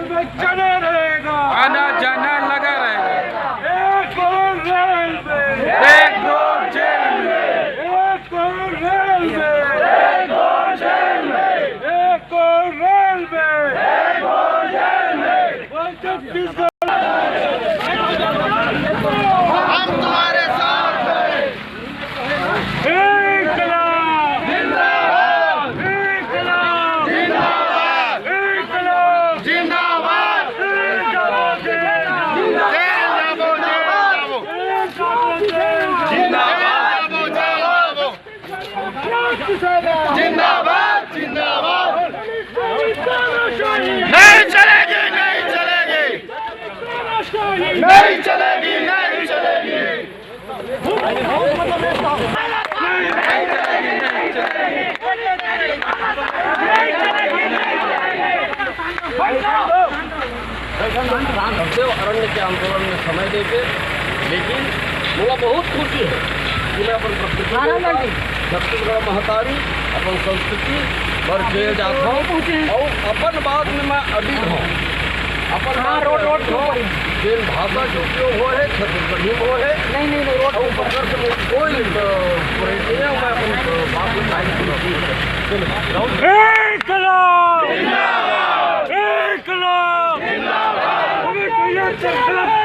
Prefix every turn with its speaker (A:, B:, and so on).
A: Rail में चला रहेगा,
B: आना जाना लगा रहेगा।
A: एक और रेल में,
B: एक और जेल में,
A: एक और रेल में,
B: एक और जेल में,
A: एक और रेल में,
B: एक और जेल में।
A: छत्तीसगढ़
B: हम तुम्हारे साथ हैं।
A: इंकलाब
B: जिंदाबाद,
A: इंकलाब
B: जिंदाबाद,
A: इंकलाब
B: जिंदाबाद।
A: इंकलाब
B: जेल जाबो, जेल जाबो। जिंदाबाद, जिंदाबाद, जिंदाबाद। नहीं चलेगी, नहीं चलेगी, नहीं चलेगी, नहीं चलेगी।
C: अरण्य के आंदोलन में समय देके, लेकिन मुझे बहुत खुशी है कि मैं अपन प्रकृति छत्तीसगढ़ महतारी अपन संस्कृति पर जेल जाता हूँ और अपन बात में मैं अडिग हूँ। अपन रोड जेन भाषा के उपयोग हो है छत्तीसगढ़ी हो है, नहीं रोड पकड़ से कोई मैं अपन बात में
A: इंकलाब इंकलाब